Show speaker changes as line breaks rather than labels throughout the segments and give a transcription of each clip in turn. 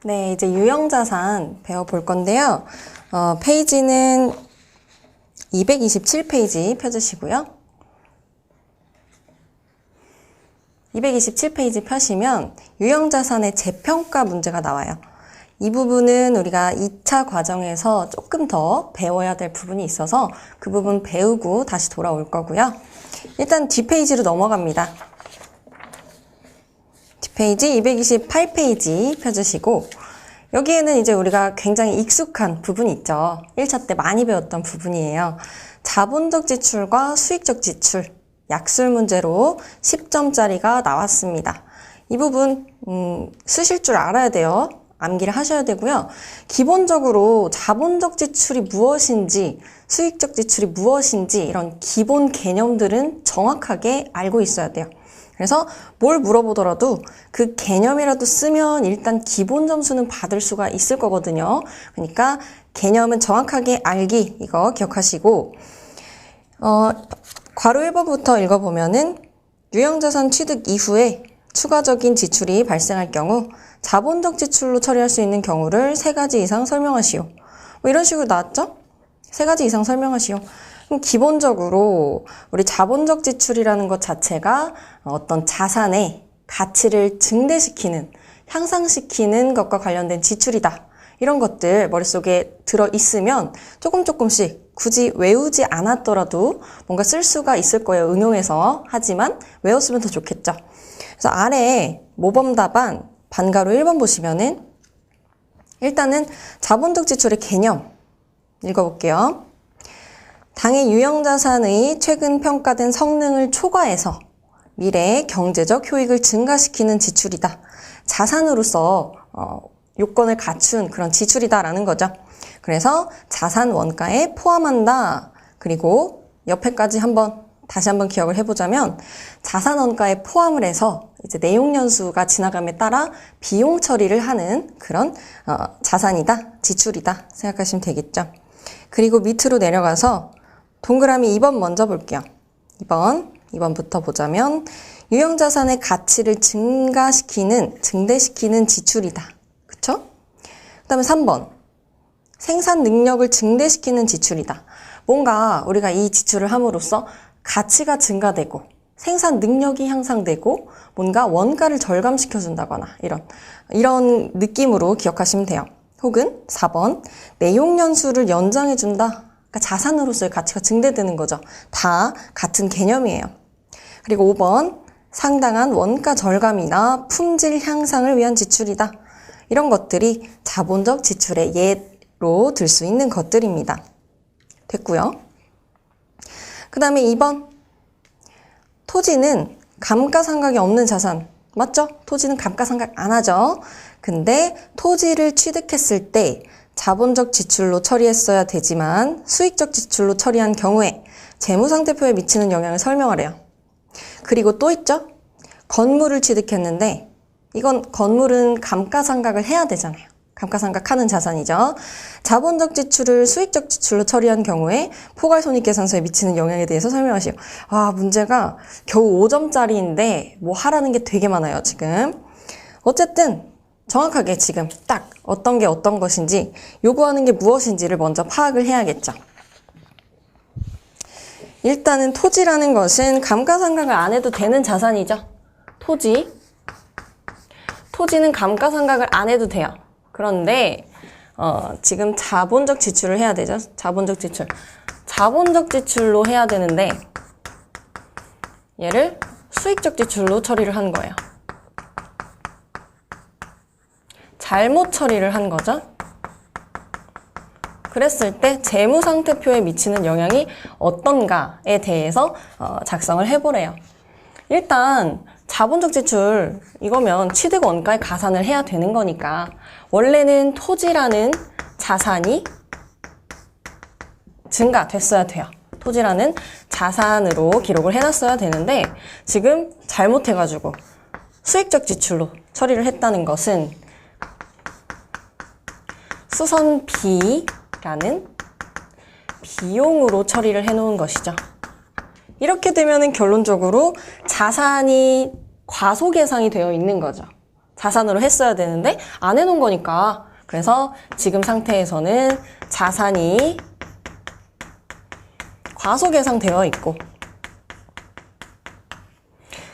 네, 이제 유형자산 배워볼 건데요. 페이지는 227페이지 펴주시고요. 227페이지 펴시면 유형자산의 재평가 문제가 나와요. 이 부분은 우리가 2차 과정에서 조금 더 배워야 될 부분이 있어서 그 부분 배우고 다시 돌아올 거고요. 일단 뒷페이지로 넘어갑니다. 뒷페이지 228페이지 펴주시고 여기에는 이제 우리가 굉장히 익숙한 부분이 있죠. 1차 때 많이 배웠던 부분이에요. 자본적 지출과 수익적 지출, 약술 문제로 10점짜리가 나왔습니다. 이 부분 쓰실 줄 알아야 돼요. 암기를 하셔야 되고요. 기본적으로 자본적 지출이 무엇인지, 수익적 지출이 무엇인지 이런 기본 개념들은 정확하게 알고 있어야 돼요. 그래서 뭘 물어보더라도 그 개념이라도 쓰면 일단 기본 점수는 받을 수가 있을 거거든요. 그러니까 개념은 정확하게 알기, 이거 기억하시고 괄호 1번부터 읽어보면은 유형자산 취득 이후에 추가적인 지출이 발생할 경우 자본적 지출로 처리할 수 있는 경우를 3가지 이상 설명하시오. 뭐 이런 식으로 나왔죠? 3가지 이상 설명하시오. 그럼 기본적으로 우리 자본적 지출이라는 것 자체가 어떤 자산의 가치를 증대시키는, 향상시키는 것과 관련된 지출이다. 이런 것들 머릿속에 들어있으면 조금씩 굳이 외우지 않았더라도 뭔가 쓸 수가 있을 거예요. 응용해서. 하지만 외웠으면 더 좋겠죠. 그래서 아래에 모범답안 반가로 1번 보시면은 일단은 자본적 지출의 개념 읽어볼게요. 당의 유형자산의 최근 평가된 성능을 초과해서 미래의 경제적 효익을 증가시키는 지출이다. 자산으로서 요건을 갖춘 그런 지출이다라는 거죠. 그래서 자산 원가에 포함한다. 그리고 옆에까지 다시 한번 기억을 해보자면 자산 원가에 포함을 해서 이제 내용연수가 지나감에 따라 비용 처리를 하는 그런 자산이다, 지출이다 생각하시면 되겠죠. 그리고 밑으로 내려가서 동그라미 2번 먼저 볼게요. 2번부터 보자면 유형자산의 가치를 증대시키는 지출이다. 그쵸? 그 다음에 3번 생산 능력을 증대시키는 지출이다. 뭔가 우리가 이 지출을 함으로써 가치가 증가되고 생산 능력이 향상되고 뭔가 원가를 절감시켜준다거나 이런 느낌으로 기억하시면 돼요. 혹은 4번 내용 연수를 연장해준다. 그러니까 자산으로서의 가치가 증대되는 거죠. 다 같은 개념이에요. 그리고 5번 상당한 원가 절감이나 품질 향상을 위한 지출이다. 이런 것들이 자본적 지출의 예로 들 수 있는 것들입니다. 됐고요. 그 다음에 2번 토지는 감가상각이 없는 자산 맞죠? 토지는 감가상각 안 하죠. 근데 토지를 취득했을 때 자본적 지출로 처리했어야 되지만 수익적 지출로 처리한 경우에 재무상태표에 미치는 영향을 설명하래요. 그리고 또 있죠? 건물을 취득했는데 이건 건물은 감가상각을 해야 되잖아요. 감가상각하는 자산이죠. 자본적 지출을 수익적 지출로 처리한 경우에 포괄손익계산서에 미치는 영향에 대해서 설명하시오. 문제가 겨우 5점짜리인데 뭐 하라는 게 되게 많아요, 지금. 어쨌든 정확하게 지금 딱 어떤 게 어떤 것인지 요구하는 게 무엇인지를 먼저 파악을 해야겠죠. 일단은 토지라는 것은 감가상각을 안 해도 되는 자산이죠. 토지는 감가상각을 안 해도 돼요. 그런데 지금 자본적 지출을 해야 되죠. 자본적 지출로 해야 되는데 얘를 수익적 지출로 처리를 한 거예요. 잘못 처리를 한 거죠. 그랬을 때 재무상태표에 미치는 영향이 어떤가에 대해서 작성을 해보래요. 일단 자본적 지출 이거면 취득 원가에 가산을 해야 되는 거니까 원래는 토지라는 자산이 증가됐어야 돼요. 토지라는 자산으로 기록을 해놨어야 되는데 지금 잘못해가지고 수익적 지출로 처리를 했다는 것은 수선비라는 비용으로 처리를 해놓은 것이죠. 이렇게 되면은 결론적으로 자산이 과소계상이 되어 있는 거죠. 자산으로 했어야 되는데 안 해놓은 거니까. 그래서 지금 상태에서는 자산이 과소계상되어 있고,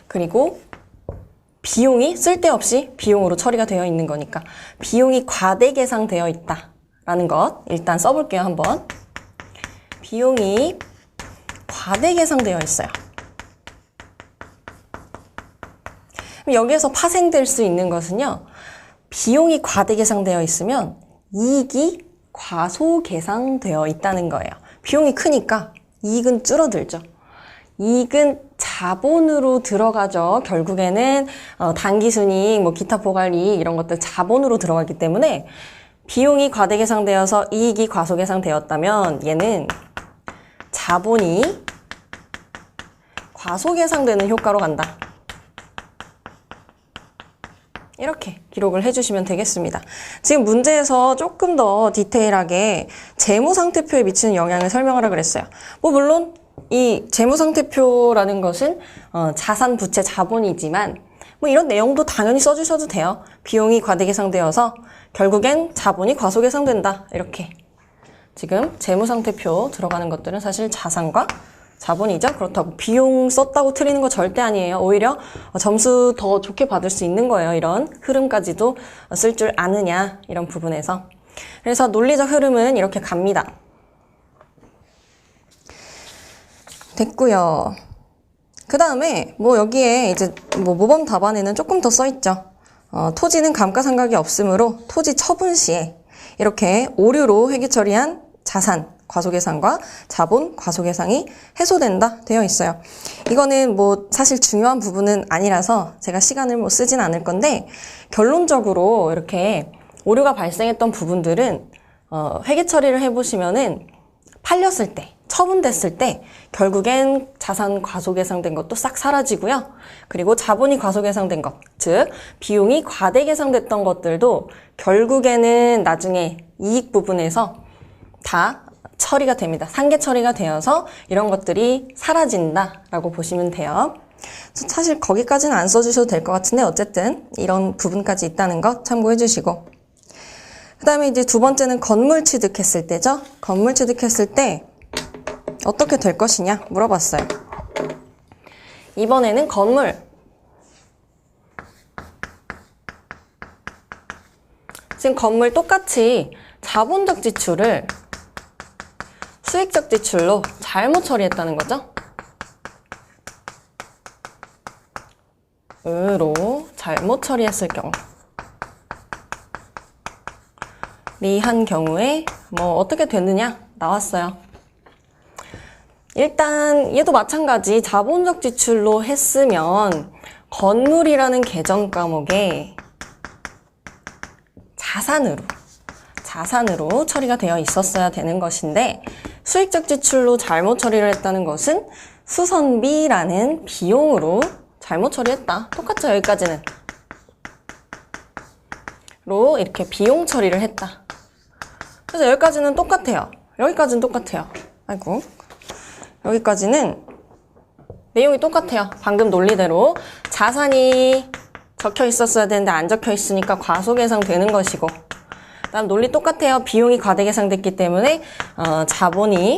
그리고 비용이 쓸데없이 비용으로 처리가 되어 있는 거니까 비용이 과대계상되어 있다라는 것 일단 써볼게요. 한번. 비용이 과대계상되어 있어요. 여기에서 파생될 수 있는 것은요, 비용이 과대계상되어 있으면 이익이 과소계상되어 있다는 거예요. 비용이 크니까 이익은 줄어들죠. 이익은 자본으로 들어가죠. 결국에는 당기순이익, 뭐 기타 포괄이익 이런 것들 자본으로 들어가기 때문에 비용이 과대계상되어서 이익이 과소계상되었다면 얘는 자본이 과소계상되는 효과로 간다. 이렇게 기록을 해주시면 되겠습니다. 지금 문제에서 조금 더 디테일하게 재무상태표에 미치는 영향을 설명하라 그랬어요. 뭐 물론 이 재무상태표라는 것은 자산, 부채, 자본이지만 뭐 이런 내용도 당연히 써주셔도 돼요. 비용이 과대계상되어서 결국엔 자본이 과소계상된다. 이렇게. 지금 재무상태표 들어가는 것들은 사실 자산과 자본이죠. 그렇다고 비용 썼다고 틀리는 거 절대 아니에요. 오히려 점수 더 좋게 받을 수 있는 거예요. 이런 흐름까지도 쓸 줄 아느냐, 이런 부분에서. 그래서 논리적 흐름은 이렇게 갑니다. 됐고요. 그 다음에 뭐 여기에 이제 뭐 모범 답안에는 조금 더 써있죠. 토지는 감가상각이 없으므로 토지 처분 시에 이렇게 오류로 회계 처리한 자산 과소계상과 자본 과소계상이 해소된다 되어 있어요. 이거는 뭐 사실 중요한 부분은 아니라서 제가 시간을 뭐 쓰진 않을 건데, 결론적으로 이렇게 오류가 발생했던 부분들은 회계 처리를 해보시면은 팔렸을 때, 처분됐을 때 결국엔 자산 과소계상된 것도 싹 사라지고요. 그리고 자본이 과소계상된 것, 즉 비용이 과대계상됐던 것들도 결국에는 나중에 이익 부분에서 다 처리가 됩니다. 상계 처리가 되어서 이런 것들이 사라진다라고 보시면 돼요. 사실 거기까지는 안 써주셔도 될 것 같은데 어쨌든 이런 부분까지 있다는 것 참고해 주시고, 그 다음에 이제 두 번째는 건물 취득했을 때죠. 건물 취득했을 때 어떻게 될 것이냐 물어봤어요. 이번에는 건물. 지금 건물 똑같이 자본적 지출을 수익적 지출로 잘못 처리했다는 거죠. 으로 잘못 처리했을 경우. 리한 경우에 뭐 어떻게 되느냐 나왔어요. 일단 얘도 마찬가지 자본적 지출로 했으면 건물이라는 계정 과목에 자산으로 처리가 되어 있었어야 되는 것인데, 수익적 지출로 잘못 처리를 했다는 것은 수선비라는 비용으로 잘못 처리했다. 똑같죠, 여기까지는. 로 이렇게 비용 처리를 했다. 그래서 여기까지는 똑같아요. 여기까지는 똑같아요. 아이고. 여기까지는 내용이 똑같아요. 방금 논리대로 자산이 적혀 있었어야 되는데 안 적혀 있으니까 과소계상 되는 것이고, 그다음 논리 똑같아요. 비용이 과대계상됐기 때문에 자본이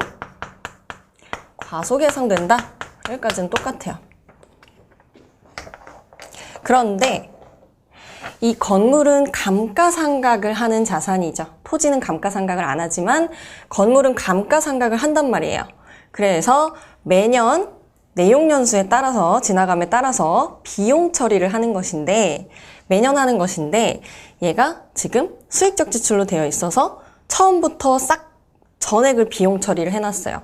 과소계상된다. 여기까지는 똑같아요. 그런데 이 건물은 감가상각을 하는 자산이죠. 토지는 감가상각을 안 하지만 건물은 감가상각을 한단 말이에요. 그래서 매년 내용연수에 따라서, 지나감에 따라서 비용 처리를 하는 것인데, 매년 하는 것인데, 얘가 지금 수익적 지출로 되어 있어서 처음부터 싹 전액을 비용 처리를 해놨어요.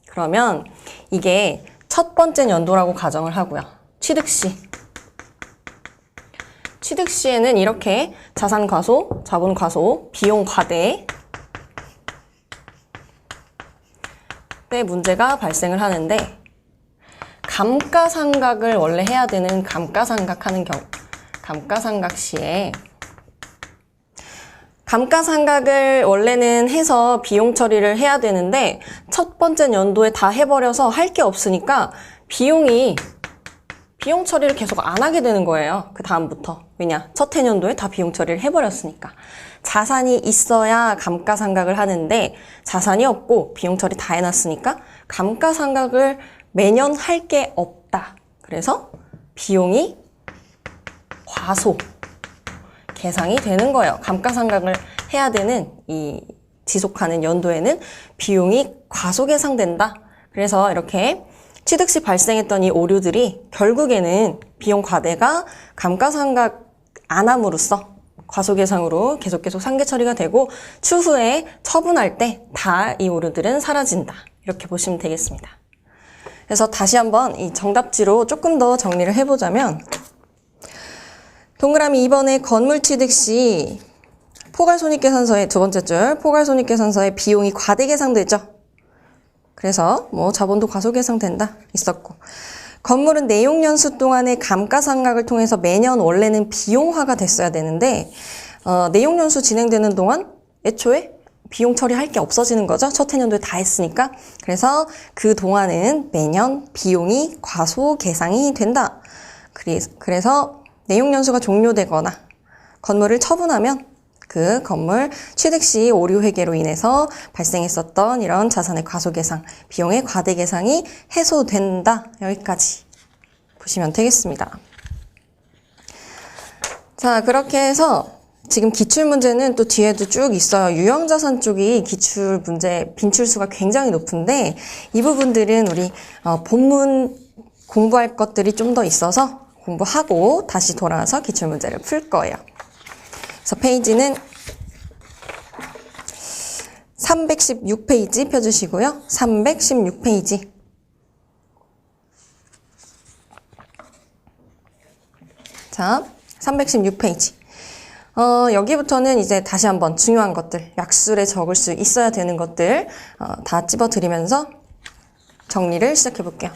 그러면 이게 첫 번째 연도라고 가정을 하고요. 취득 시에는 이렇게 자산 과소, 자본 과소, 비용 과대 때 문제가 발생을 하는데, 감가상각을 원래 해야 되는 감가상각 시에 감가상각을 원래는 해서 비용 처리를 해야 되는데 첫 번째 연도에 다 해버려서 할 게 없으니까 비용이 비용 처리를 계속 안 하게 되는 거예요. 그 다음부터. 왜냐? 첫 해년도에 다 비용 처리를 해버렸으니까. 자산이 있어야 감가상각을 하는데 자산이 없고 비용 처리 다 해놨으니까 감가상각을 매년 할 게 없다. 그래서 비용이 과소 계상이 되는 거예요. 감가상각을 해야 되는 이 지속하는 연도에는 비용이 과소 계상된다. 그래서 이렇게 취득 시 발생했던 이 오류들이 결국에는 비용 과대가 감가상각 안 함으로써 과소계상으로 계속 상계 처리가 되고 추후에 처분할 때 다 이 오류들은 사라진다. 이렇게 보시면 되겠습니다. 그래서 다시 한번 이 정답지로 조금 더 정리를 해보자면 동그라미 2번의 건물 취득 시 포괄손익계산서의 두 번째 줄 포괄손익계산서의 비용이 과대 계상되죠. 그래서 뭐 자본도 과소계상된다 있었고 건물은 내용연수 동안의 감가상각을 통해서 매년 원래는 비용화가 됐어야 되는데 내용연수 진행되는 동안 애초에 비용 처리할 게 없어지는 거죠. 첫 해년도에 다 했으니까. 그래서 그 동안은 매년 비용이 과소계상이 된다. 그래서 내용연수가 종료되거나 건물을 처분하면 그 건물 취득 시 오류 회계로 인해서 발생했었던 이런 자산의 과소계상, 비용의 과대계상이 해소된다. 여기까지 보시면 되겠습니다. 자, 그렇게 해서 지금 기출문제는 또 뒤에도 쭉 있어요. 유형자산 쪽이 기출문제 빈출수가 굉장히 높은데 이 부분들은 우리 본문 공부할 것들이 좀 더 있어서 공부하고 다시 돌아와서 기출문제를 풀 거예요. 그래서 페이지는 316페이지 펴주시고요. 316페이지. 자, 316페이지. 여기부터는 이제 다시 한번 중요한 것들, 약술에 적을 수 있어야 되는 것들 다 찝어드리면서 정리를 시작해 볼게요.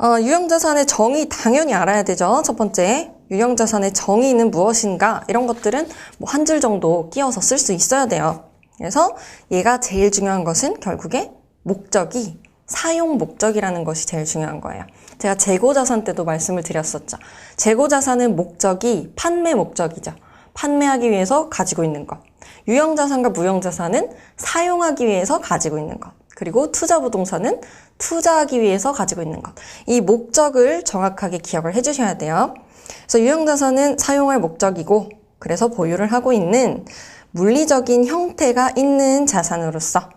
유형자산의 정의 당연히 알아야 되죠. 첫 번째, 유형자산의 정의는 무엇인가 이런 것들은 뭐 한 줄 정도 끼워서 쓸 수 있어야 돼요. 그래서 얘가 제일 중요한 것은 결국에 목적이 사용 목적이라는 것이 제일 중요한 거예요. 제가 재고자산 때도 말씀을 드렸었죠. 재고자산은 목적이 판매 목적이죠. 판매하기 위해서 가지고 있는 것. 유형자산과 무형자산은 사용하기 위해서 가지고 있는 것. 그리고 투자부동산은 투자하기 위해서 가지고 있는 것. 이 목적을 정확하게 기억을 해주셔야 돼요. 그래서 유형자산은 사용할 목적이고 그래서 보유를 하고 있는 물리적인 형태가 있는 자산으로서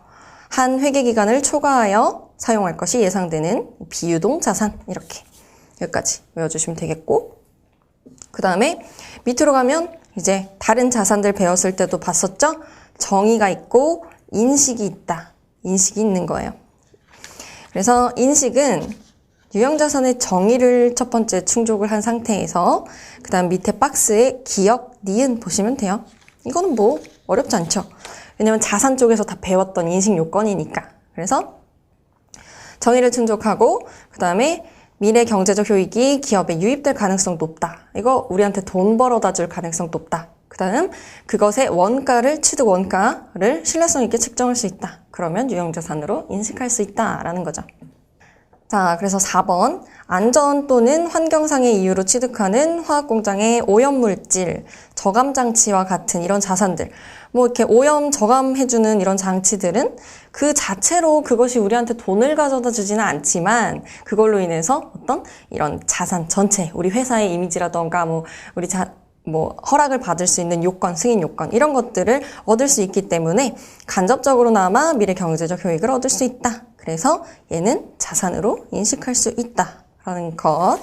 한 회계기간을 초과하여 사용할 것이 예상되는 비유동 자산. 이렇게 여기까지 외워주시면 되겠고 그 다음에 밑으로 가면 이제 다른 자산들 배웠을 때도 봤었죠? 정의가 있고 인식이 있다. 인식이 있는 거예요. 그래서 인식은 유형자산의 정의를 첫 번째 충족을 한 상태에서 그 다음 밑에 박스에 기억, 니은 보시면 돼요. 이거는 뭐 어렵지 않죠. 왜냐면 자산 쪽에서 다 배웠던 인식 요건이니까. 그래서 정의를 충족하고 그 다음에 미래 경제적 효익이 기업에 유입될 가능성 높다. 이거 우리한테 돈 벌어다 줄 가능성 높다. 그 다음 그것의 원가를 취득 원가를 신뢰성 있게 측정할 수 있다. 그러면 유형자산으로 인식할 수 있다라는 거죠. 자, 그래서 4번 안전 또는 환경상의 이유로 취득하는 화학공장의 오염물질, 저감장치와 같은 이런 자산들 뭐 이렇게 오염 저감해주는 이런 장치들은 그 자체로 그것이 우리한테 돈을 가져다 주지는 않지만 그걸로 인해서 어떤 이런 자산 전체 우리 회사의 이미지라던가 뭐 우리 허락을 받을 수 있는 요건, 승인 요건 이런 것들을 얻을 수 있기 때문에 간접적으로나마 미래 경제적 효익을 얻을 수 있다. 그래서 얘는 자산으로 인식할 수 있다라는 것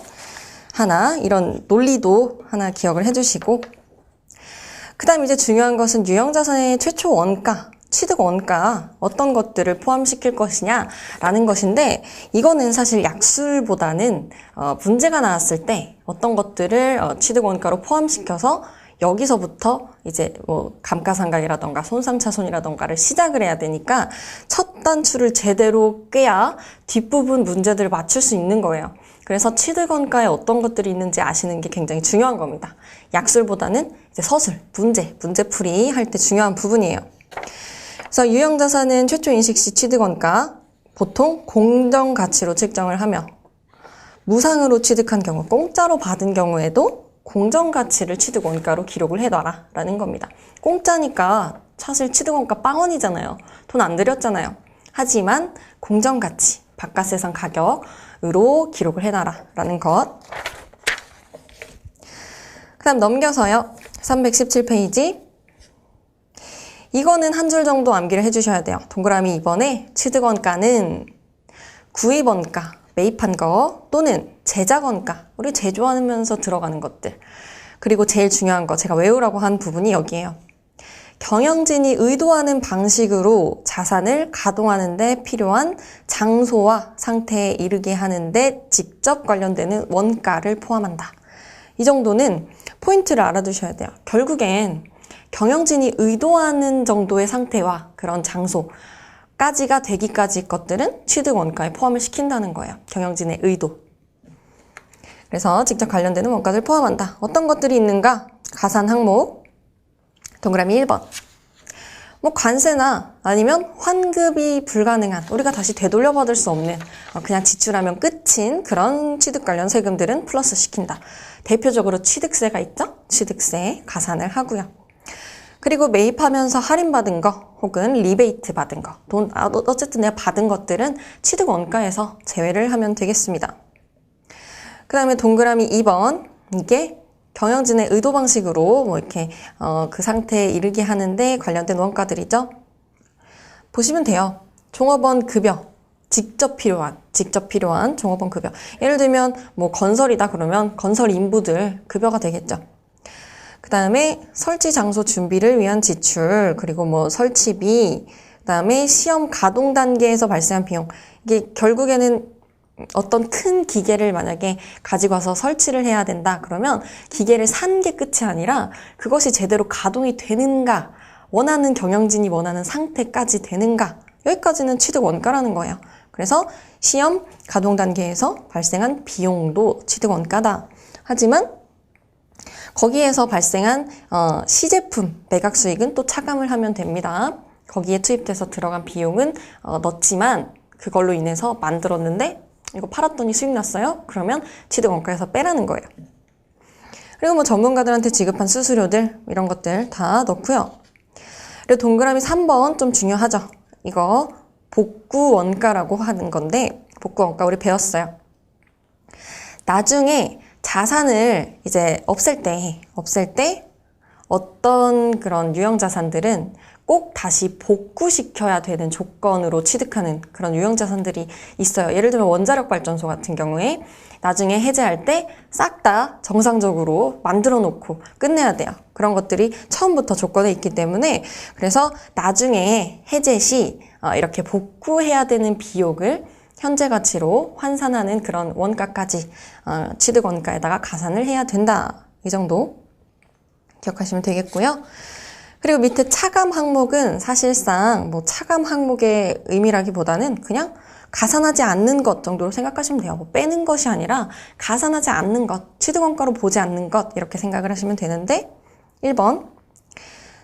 하나 이런 논리도 하나 기억을 해주시고 그 다음 이제 중요한 것은 유형자산의 최초 원가, 취득 원가 어떤 것들을 포함시킬 것이냐라는 것인데 이거는 사실 약술보다는 문제가 나왔을 때 어떤 것들을 취득 원가로 포함시켜서 여기서부터 이제 뭐 감가상각이라던가 손상차손이라던가를 시작을 해야 되니까 첫 단추를 제대로 꿰야 뒷부분 문제들을 맞출 수 있는 거예요. 그래서 취득 원가에 어떤 것들이 있는지 아시는 게 굉장히 중요한 겁니다. 약술보다는 이제 서술, 문제풀이 할 때 중요한 부분이에요. 그래서 유형자산은 최초 인식 시 취득 원가 보통 공정가치로 측정을 하며 무상으로 취득한 경우, 공짜로 받은 경우에도 공정가치를 취득 원가로 기록을 해놔라 라는 겁니다. 공짜니까 사실 취득 원가 빵원이잖아요. 돈 안 들였잖아요. 하지만 공정가치, 바깥세상 가격으로 기록을 해놔라 라는 것. 그 다음 넘겨서요. 317페이지. 이거는 한 줄 정도 암기를 해주셔야 돼요. 동그라미 2번에 취득원가는 구입원가, 매입한 거 또는 제작원가, 우리 제조하면서 들어가는 것들. 그리고 제일 중요한 거, 제가 외우라고 한 부분이 여기에요. 경영진이 의도하는 방식으로 자산을 가동하는 데 필요한 장소와 상태에 이르게 하는 데 직접 관련되는 원가를 포함한다. 이 정도는 포인트를 알아두셔야 돼요. 결국엔 경영진이 의도하는 정도의 상태와 그런 장소까지가 되기까지 것들은 취득 원가에 포함을 시킨다는 거예요. 경영진의 의도. 그래서 직접 관련되는 원가를 포함한다. 어떤 것들이 있는가? 가산 항목, 동그라미 1번. 뭐 관세나 아니면 환급이 불가능한, 우리가 다시 되돌려받을 수 없는, 그냥 지출하면 끝인 그런 취득 관련 세금들은 플러스 시킨다. 대표적으로 취득세가 있죠? 취득세 가산을 하고요. 그리고 매입하면서 할인받은 거 혹은 리베이트 받은 거, 돈 어쨌든 내가 받은 것들은 취득 원가에서 제외를 하면 되겠습니다. 그 다음에 동그라미 2번, 이게 경영진의 의도 방식으로 뭐 이렇게 그 상태에 이르게 하는데 관련된 원가들이죠. 보시면 돼요. 종업원 급여, 직접 필요한 종업원 급여. 예를 들면 뭐 건설이다 그러면 건설 인부들 급여가 되겠죠. 그 다음에 설치 장소 준비를 위한 지출, 그리고 뭐 설치비, 그 다음에 시험 가동 단계에서 발생한 비용. 이게 결국에는 어떤 큰 기계를 만약에 가지고 와서 설치를 해야 된다 그러면 기계를 산 게 끝이 아니라 그것이 제대로 가동이 되는가, 원하는 경영진이 원하는 상태까지 되는가, 여기까지는 취득 원가라는 거예요. 그래서 시험 가동 단계에서 발생한 비용도 취득 원가다. 하지만 거기에서 발생한 시제품 매각 수익은 또 차감을 하면 됩니다. 거기에 투입돼서 들어간 비용은 넣지만 그걸로 인해서 만들었는데 이거 팔았더니 수익 났어요? 그러면 취득 원가에서 빼라는 거예요. 그리고 뭐 전문가들한테 지급한 수수료들 이런 것들 다 넣고요. 그리고 동그라미 3번 좀 중요하죠. 이거 복구 원가라고 하는 건데, 복구 원가 우리 배웠어요. 나중에 자산을 이제 없앨 때 어떤 그런 유형 자산들은 꼭 다시 복구시켜야 되는 조건으로 취득하는 그런 유형 자산들이 있어요. 예를 들면 원자력 발전소 같은 경우에 나중에 해제할 때 싹 다 정상적으로 만들어 놓고 끝내야 돼요. 그런 것들이 처음부터 조건에 있기 때문에, 그래서 나중에 해제 시 이렇게 복구해야 되는 비용을 현재 가치로 환산하는 그런 원가까지 취득 원가에다가 가산을 해야 된다. 이 정도 기억하시면 되겠고요. 그리고 밑에 차감 항목은 사실상 뭐 차감 항목의 의미라기보다는 그냥 가산하지 않는 것 정도로 생각하시면 돼요. 뭐 빼는 것이 아니라 가산하지 않는 것, 취득 원가로 보지 않는 것, 이렇게 생각을 하시면 되는데, 1번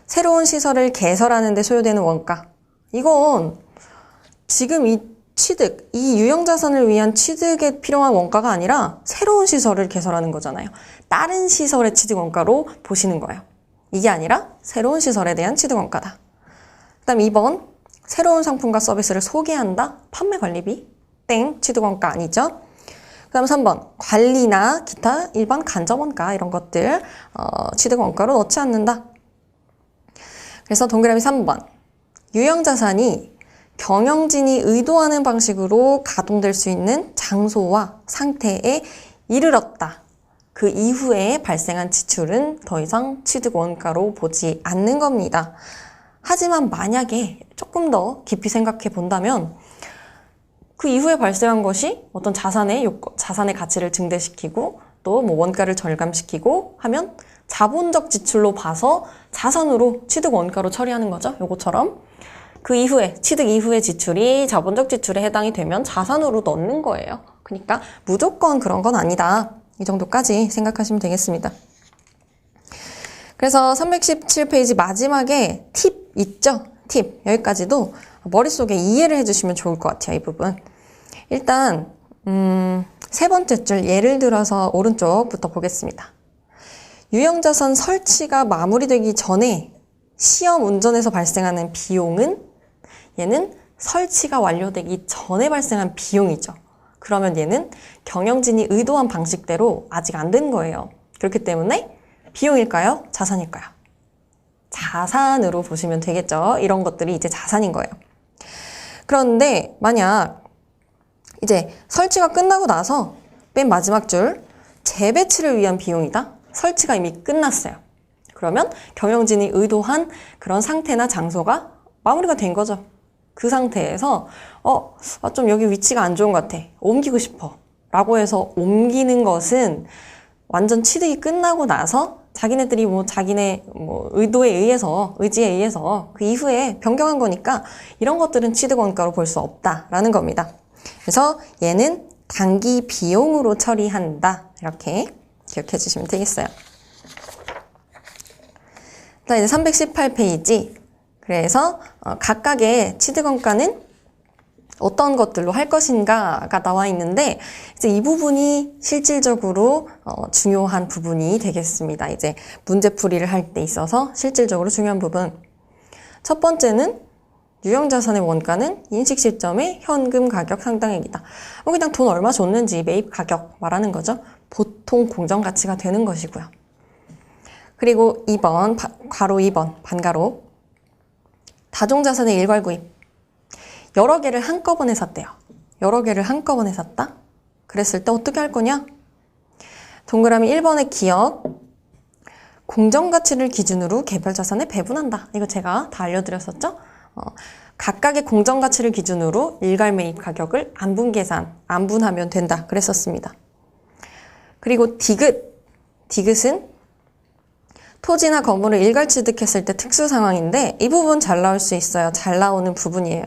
새로운 시설을 개설하는 데 소요되는 원가. 이건 지금 이 유형 자산을 위한 취득에 필요한 원가가 아니라 새로운 시설을 개설하는 거잖아요. 다른 시설의 취득 원가로 보시는 거예요. 이게 아니라 새로운 시설에 대한 취득 원가다. 그 다음 2번, 새로운 상품과 서비스를 소개한다. 판매 관리비 땡, 취득 원가 아니죠. 그 다음 3번, 관리나 기타 일반 간접 원가 이런 것들 취득 원가로 넣지 않는다. 그래서 동그라미 3번, 유형 자산이 경영진이 의도하는 방식으로 가동될 수 있는 장소와 상태에 이르렀다. 그 이후에 발생한 지출은 더 이상 취득 원가로 보지 않는 겁니다. 하지만 만약에 조금 더 깊이 생각해 본다면 그 이후에 발생한 것이 어떤 자산의 가치를 증대시키고 또 뭐 원가를 절감시키고 하면 자본적 지출로 봐서 자산으로 취득 원가로 처리하는 거죠. 요거처럼 그 이후에 취득 이후의 지출이 자본적 지출에 해당이 되면 자산으로 넣는 거예요. 그러니까 무조건 그런 건 아니다. 이 정도까지 생각하시면 되겠습니다. 그래서 317페이지 마지막에 팁 있죠? 팁. 여기까지도 머릿속에 이해를 해주시면 좋을 것 같아요. 이 부분. 일단 세 번째 줄 예를 들어서 오른쪽부터 보겠습니다. 유형자산 설치가 마무리되기 전에 시험 운전에서 발생하는 비용은 얘는 설치가 완료되기 전에 발생한 비용이죠. 그러면 얘는 경영진이 의도한 방식대로 아직 안 된 거예요. 그렇기 때문에 비용일까요? 자산일까요? 자산으로 보시면 되겠죠. 이런 것들이 이제 자산인 거예요. 그런데 만약 이제 설치가 끝나고 나서 맨 마지막 줄 재배치를 위한 비용이다. 설치가 이미 끝났어요. 그러면 경영진이 의도한 그런 상태나 장소가 마무리가 된 거죠. 그 상태에서 좀 여기 위치가 안 좋은 것 같아. 옮기고 싶어. 라고 해서 옮기는 것은 완전 취득이 끝나고 나서 자기네들이 자기네 의지에 의해서 그 이후에 변경한 거니까 이런 것들은 취득 원가로 볼 수 없다라는 겁니다. 그래서 얘는 단기 비용으로 처리한다. 이렇게 기억해 주시면 되겠어요. 자, 이제 318페이지. 그래서 각각의 취득 원가는 어떤 것들로 할 것인가가 나와 있는데 이제 이 부분이 실질적으로 중요한 부분이 되겠습니다. 이제 문제풀이를 할 때 있어서 실질적으로 중요한 부분. 첫 번째는 유형자산의 원가는 인식 시점의 현금 가격 상당액이다. 그냥 돈 얼마 줬는지 매입 가격 말하는 거죠. 보통 공정 가치가 되는 것이고요. 그리고 2번, 괄호 2번, 반가로. 다종자산의 일괄 구입. 여러 개를 한꺼번에 샀대요. 여러 개를 한꺼번에 샀다? 그랬을 때 어떻게 할 거냐? 동그라미 1번의 기억. 공정가치를 기준으로 개별자산에 배분한다. 이거 제가 다 알려드렸었죠? 각각의 공정가치를 기준으로 일괄 매입 가격을 안분하면 된다. 그랬었습니다. 그리고 디귿. 디귿은 토지나 건물을 일괄 취득했을 때 특수 상황인데 이 부분 잘 나올 수 있어요. 잘 나오는 부분이에요.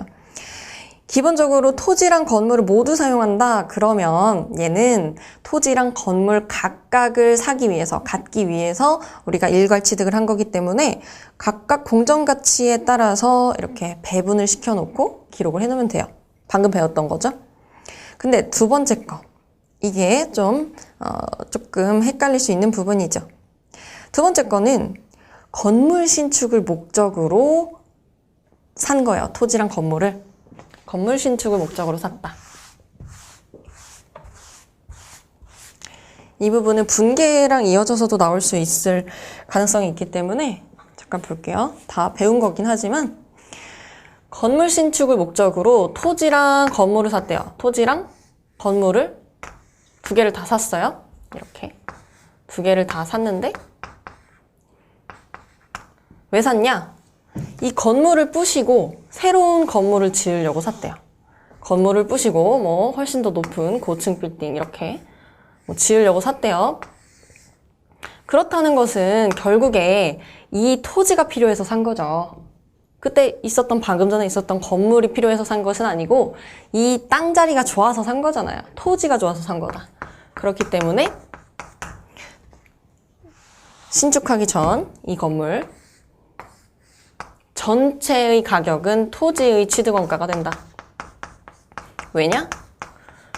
기본적으로 토지랑 건물을 모두 사용한다. 그러면 얘는 토지랑 건물 각각을 갖기 위해서 우리가 일괄 취득을 한 거기 때문에 각각 공정가치에 따라서 이렇게 배분을 시켜놓고 기록을 해놓으면 돼요. 방금 배웠던 거죠. 근데 두 번째 거. 이게 조금 헷갈릴 수 있는 부분이죠. 두 번째 거는 건물 신축을 목적으로 산 거예요. 토지랑 건물을. 건물 신축을 목적으로 샀다. 이 부분은 분계랑 이어져서도 나올 수 있을 가능성이 있기 때문에 잠깐 볼게요. 다 배운 거긴 하지만 건물 신축을 목적으로 토지랑 건물을 샀대요. 토지랑 건물을 두 개를 다 샀어요. 이렇게 두 개를 다 샀는데 왜 샀냐? 이 건물을 부시고 새로운 건물을 지으려고 샀대요. 건물을 부시고 훨씬 더 높은 고층 빌딩 이렇게 지으려고 샀대요. 그렇다는 것은 결국에 이 토지가 필요해서 산 거죠. 그때 방금 전에 있었던 건물이 필요해서 산 것은 아니고 이 땅자리가 좋아서 산 거잖아요. 토지가 좋아서 산 거다. 그렇기 때문에 신축하기 전 이 건물 전체의 가격은 토지의 취득원가가 된다. 왜냐?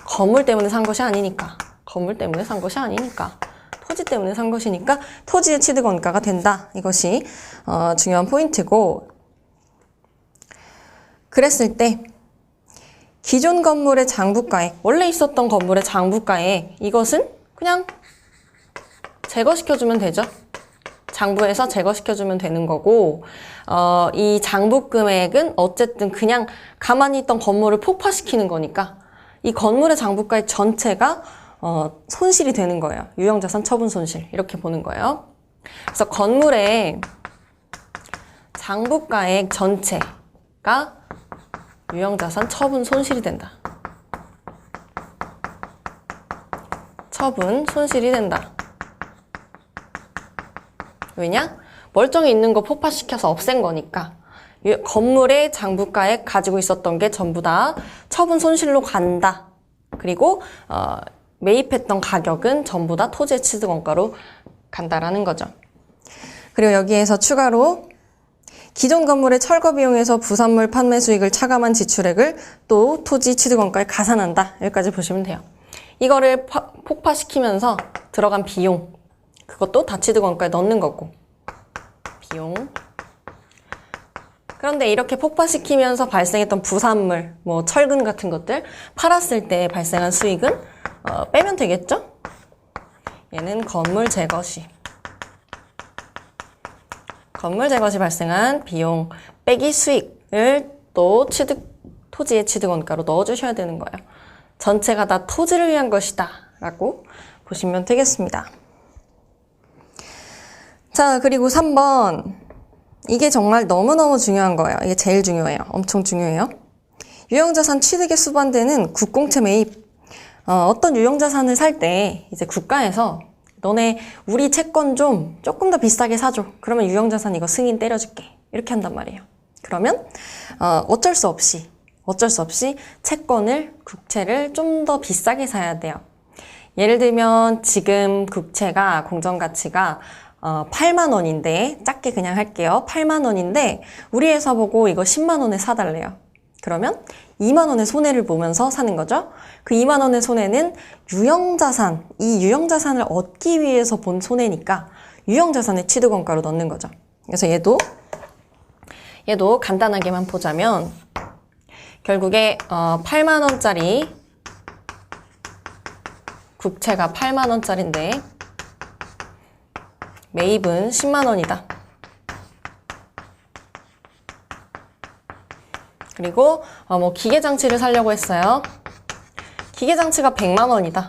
건물 때문에 산 것이 아니니까. 건물 때문에 산 것이 아니니까. 토지 때문에 산 것이니까 토지의 취득원가가 된다. 이것이 중요한 포인트고, 그랬을 때 기존 건물의 장부가액, 원래 있었던 건물의 장부가액, 이것은 그냥 제거시켜주면 되죠. 장부에서 제거시켜주면 되는 거고, 이 장부 금액은 어쨌든 그냥 가만히 있던 건물을 폭파시키는 거니까 이 건물의 장부가액 전체가 손실이 되는 거예요. 유형자산 처분 손실 이렇게 보는 거예요. 그래서 건물의 장부가액 전체가 유형자산 처분 손실이 된다. 처분 손실이 된다. 왜냐? 멀쩡히 있는 거 폭파시켜서 없앤 거니까 건물의 장부가액 가지고 있었던 게 전부 다 처분 손실로 간다. 그리고 매입했던 가격은 전부 다 토지의 취득원가로 간다라는 거죠. 그리고 여기에서 추가로 기존 건물의 철거 비용에서 부산물 판매 수익을 차감한 지출액을 또 토지 취득원가에 가산한다. 여기까지 보시면 돼요. 이거를 폭파시키면서 들어간 비용, 그것도 다 취득원가에 넣는 거고. 비용. 그런데 이렇게 폭파시키면서 발생했던 부산물, 뭐 철근 같은 것들 팔았을 때 발생한 수익은 빼면 되겠죠? 얘는 건물 제거 시 발생한 비용 빼기 수익을 또 토지의 취득원가로 넣어주셔야 되는 거예요. 전체가 다 토지를 위한 것이다 라고 보시면 되겠습니다. 자, 그리고 3번. 이게 정말 너무너무 중요한 거예요. 이게 제일 중요해요. 엄청 중요해요. 유형자산 취득에 수반되는 국공채 매입. 어떤 유형자산을 살 때 이제 국가에서 너네 우리 채권 좀 조금 더 비싸게 사줘. 그러면 유형자산 이거 승인 때려줄게. 이렇게 한단 말이에요. 그러면 어쩔 수 없이 채권을, 국채를 좀 더 비싸게 사야 돼요. 예를 들면 지금 국채가 공정가치가 8만 원인데, 작게 그냥 할게요. 8만 원인데 우리 회사 보고 이거 10만 원에 사달래요. 그러면 2만 원의 손해를 보면서 사는 거죠. 그 2만 원의 손해는 유형자산, 이 유형자산을 얻기 위해서 본 손해니까 유형자산의 취득원가로 넣는 거죠. 그래서 얘도 간단하게만 보자면 결국에 8만 원짜리 국채가 8만 원짜리인데 매입은 10만 원이다. 그리고 뭐 기계장치를 사려고 했어요. 기계장치가 100만 원이다.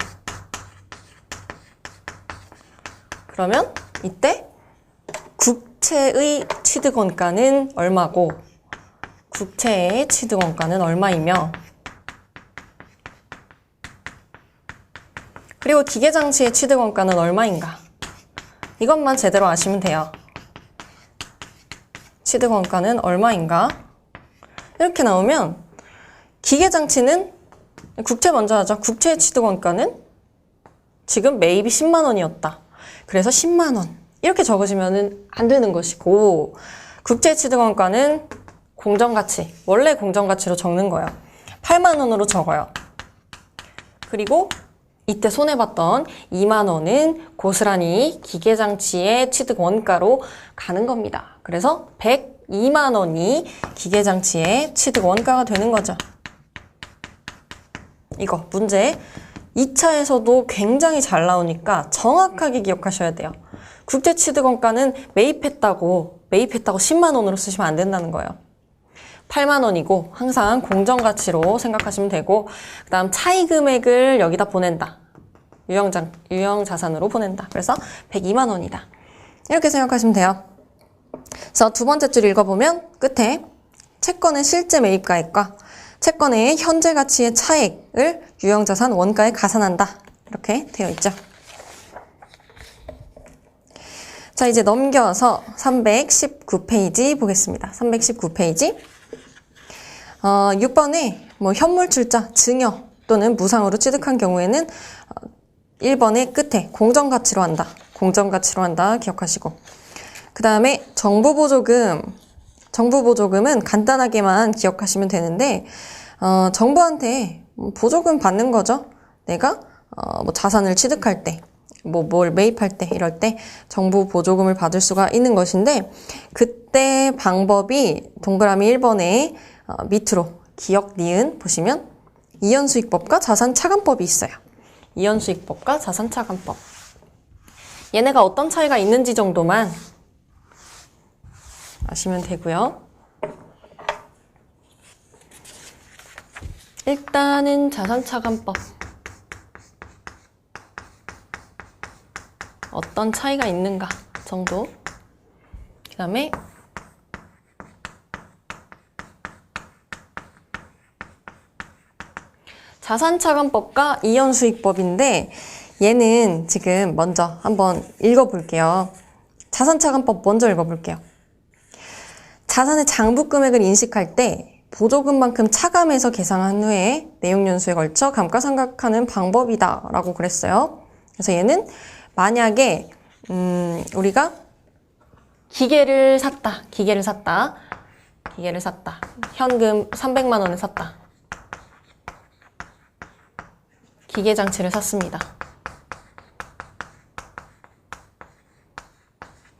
그러면 이때 국채의 취득원가는 얼마고 국채의 취득원가는 얼마이며 그리고 기계장치의 취득원가는 얼마인가 이것만 제대로 아시면 돼요. 취득원가는 얼마인가 이렇게 나오면 기계장치는 국채 먼저 하죠. 국채의 취득원가는 지금 매입이 10만 원이었다. 그래서 10만 원 이렇게 적으시면 안 되는 것이고 국채 취득원가는 공정가치, 원래 공정가치로 적는 거예요. 8만 원으로 적어요. 그리고 이때 손해봤던 2만 원은 고스란히 기계장치의 취득원가로 가는 겁니다. 그래서 102만 원이 기계장치의 취득원가가 되는 거죠. 이거 문제 2차에서도 굉장히 잘 나오니까 정확하게 기억하셔야 돼요. 국채 취득원가는 매입했다고 10만 원으로 쓰시면 안 된다는 거예요. 8만 원이고 항상 공정가치로 생각하시면 되고 그 다음 차이금액을 여기다 보낸다. 유형자산으로 보낸다. 그래서 102만 원이다. 이렇게 생각하시면 돼요. 그래서 두 번째 줄 읽어보면 끝에 채권의 실제 매입가액과 채권의 현재 가치의 차액을 유형자산 원가에 가산한다. 이렇게 되어 있죠. 자, 이제 넘겨서 319페이지 보겠습니다. 319페이지. 6번에 뭐 현물 출자, 증여 또는 무상으로 취득한 경우에는 1번의 끝에 공정가치로 한다. 공정가치로 한다. 기억하시고. 그 다음에 정부보조금은 간단하게만 기억하시면 되는데 정부한테 보조금 받는 거죠. 내가 뭐 자산을 취득할 때, 뭘 매입할 때 이럴 때 정부 보조금을 받을 수가 있는 것인데 그때 방법이 동그라미 1번에 밑으로 기억, 니은 보시면 이연수익법과 자산차감법이 있어요. 이연수익법과 자산차감법. 얘네가 어떤 차이가 있는지 정도만 아시면 되고요. 일단은 자산차감법. 어떤 차이가 있는가 정도. 그 다음에 자산차감법과 이연수익법인데 얘는 지금 먼저 한번 읽어볼게요. 자산차감법 먼저 읽어볼게요. 자산의 장부금액을 인식할 때 보조금만큼 차감해서 계산한 후에 내용연수에 걸쳐 감가상각하는 방법이다 라고 그랬어요. 그래서 얘는 만약에 우리가 기계를 샀다. 현금 300만 원에 샀다. 기계장치를 샀습니다.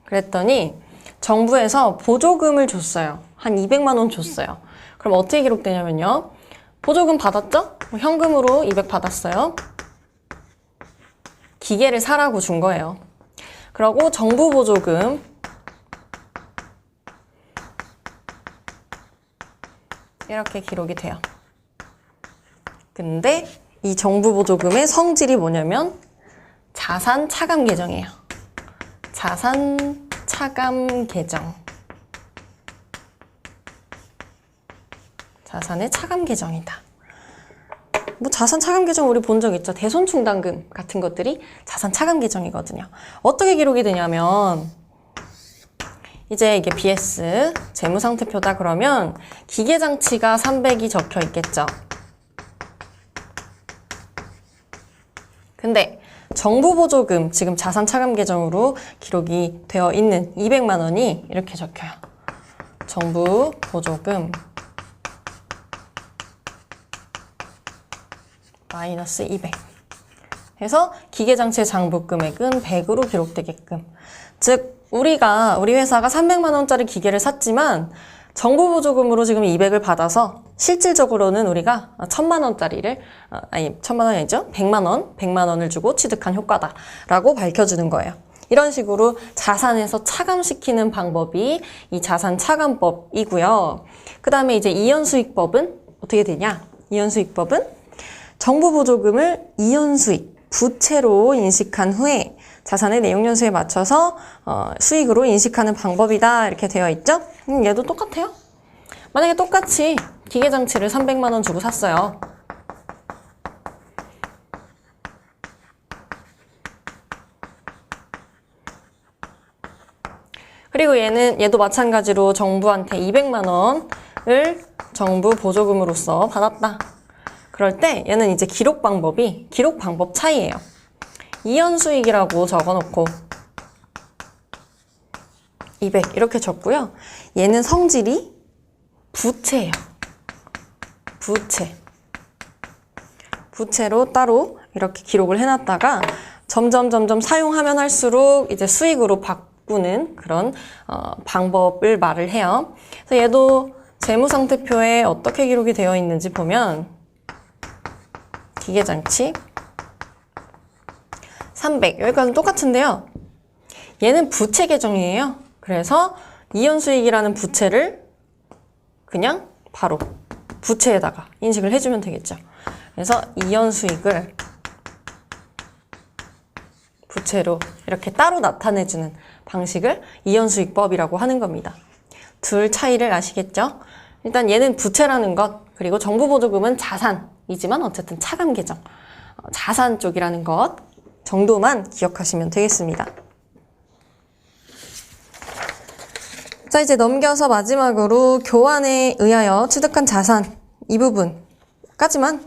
그랬더니 정부에서 보조금을 줬어요. 한 200만 원 줬어요. 그럼 어떻게 기록되냐면요. 보조금 받았죠? 현금으로 200 받았어요. 기계를 사라고 준 거예요. 그리고 정부 보조금 이렇게 기록이 돼요. 근데 이 정부 보조금의 성질이 뭐냐면 자산 차감 계정이에요. 자산 차감 계정. 자산의 차감 계정이다. 뭐 자산 차감 계정 우리 본 적 있죠? 대손충당금 같은 것들이 자산 차감 계정이거든요. 어떻게 기록이 되냐면 이제 이게 BS 재무상태표다 그러면 기계장치가 300이 적혀 있겠죠. 근데 정부 보조금 지금 자산 차감 계정으로 기록이 되어 있는 200만 원이 이렇게 적혀요. 정부 보조금 마이너스 200. 그래서 기계장치의 장부 금액은 100으로 기록되게끔. 즉 우리 회사가 300만 원짜리 기계를 샀지만 정부 보조금으로 지금 200을 받아서 실질적으로는 우리가 1000만 원짜리를 1000만 원이 아니죠? 100만 원을 주고 취득한 효과다라고 밝혀주는 거예요. 이런 식으로 자산에서 차감시키는 방법이 이 자산 차감법이고요. 그 다음에 이제 이연수익법은 어떻게 되냐? 이연수익법은 정부 보조금을 이연수익, 부채로 인식한 후에 자산의 내용연수에 맞춰서 수익으로 인식하는 방법이다 이렇게 되어 있죠? 얘도 똑같아요. 만약에 똑같이 기계장치를 300만 원 주고 샀어요. 그리고 얘도 마찬가지로 정부한테 200만 원을 정부 보조금으로서 받았다. 그럴 때 얘는 이제 기록 방법 차이예요. 이연수익이라고 적어놓고 200 이렇게 적고요. 얘는 성질이 부채예요. 부채로 따로 이렇게 기록을 해놨다가 점점 사용하면 할수록 이제 수익으로 바꾸는 그런 방법을 말을 해요. 그래서 얘도 재무상태표에 어떻게 기록이 되어 있는지 보면 기계장치 300 여기까지는 똑같은데요. 얘는 부채 계정이에요. 그래서 이연수익이라는 부채를 그냥 바로 부채에다가 인식을 해주면 되겠죠. 그래서 이연수익을 부채로 이렇게 따로 나타내주는 방식을 이연수익법이라고 하는 겁니다. 둘 차이를 아시겠죠? 일단 얘는 부채라는 것, 그리고 정부보조금은 자산이지만 어쨌든 차감 계정, 자산 쪽이라는 것 정도만 기억하시면 되겠습니다. 자, 이제 넘겨서 마지막으로 교환에 의하여 취득한 자산 이 부분까지만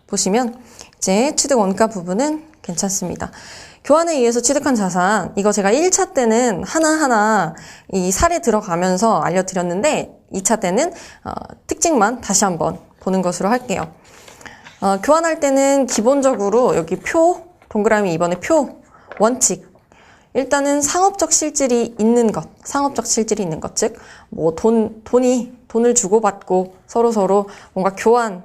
보시면 이제 취득 원가 부분은 괜찮습니다. 교환에 의해서 취득한 자산, 이거 제가 1차 때는 하나하나 이 사례 들어가면서 알려드렸는데 2차 때는 특징만 다시 한번 보는 것으로 할게요. 교환할 때는 기본적으로 여기 표, 동그라미 이번에 표, 원칙. 일단은 상업적 실질이 있는 것, 즉, 뭐 돈을 주고받고 서로 뭔가 교환,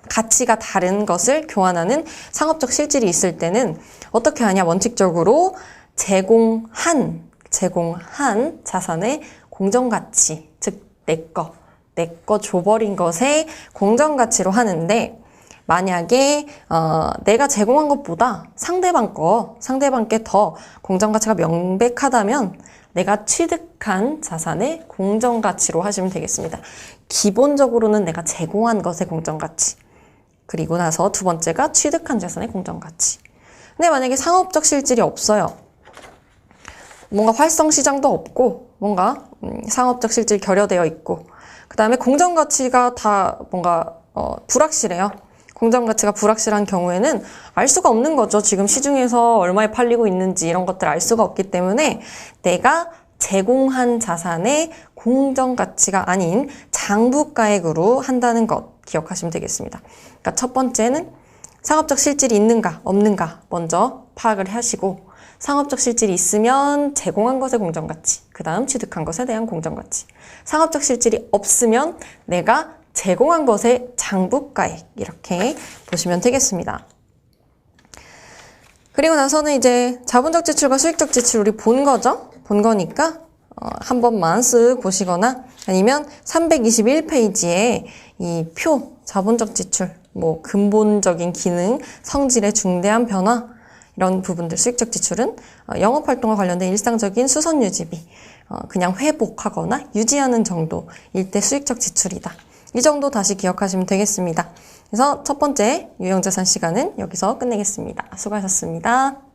가치가 다른 것을 교환하는 상업적 실질이 있을 때는 어떻게 하냐? 원칙적으로 제공한 자산의 공정가치, 즉, 내 거 줘버린 것의 공정가치로 하는데, 만약에 내가 제공한 것보다 상대방께 더 공정가치가 명백하다면 내가 취득한 자산의 공정가치로 하시면 되겠습니다. 기본적으로는 내가 제공한 것의 공정가치, 그리고 나서 두 번째가 취득한 자산의 공정가치. 근데 만약에 상업적 실질이 없어요. 뭔가 활성시장도 없고 뭔가 상업적 실질 결여되어 있고, 그 다음에 공정가치가 다 뭔가 불확실해요. 공정가치가 불확실한 경우에는 알 수가 없는 거죠. 지금 시중에서 얼마에 팔리고 있는지 이런 것들 알 수가 없기 때문에 내가 제공한 자산의 공정가치가 아닌 장부가액으로 한다는 것 기억하시면 되겠습니다. 그러니까 첫 번째는 상업적 실질이 있는가 없는가 먼저 파악을 하시고, 상업적 실질이 있으면 제공한 것의 공정가치, 그 다음 취득한 것에 대한 공정가치. 상업적 실질이 없으면 내가 제공한 것의 장부가액, 이렇게 보시면 되겠습니다. 그리고 나서는 이제 자본적 지출과 수익적 지출 우리 본 거죠? 본 거니까 한 번만 쓱 보시거나, 아니면 321페이지에 이 표, 자본적 지출, 뭐 근본적인 기능, 성질의 중대한 변화, 이런 부분들, 수익적 지출은 영업활동과 관련된 일상적인 수선 유지비, 그냥 회복하거나 유지하는 정도일 때 수익적 지출이다. 이 정도 다시 기억하시면 되겠습니다. 그래서 첫 번째 유형자산 시간은 여기서 끝내겠습니다. 수고하셨습니다.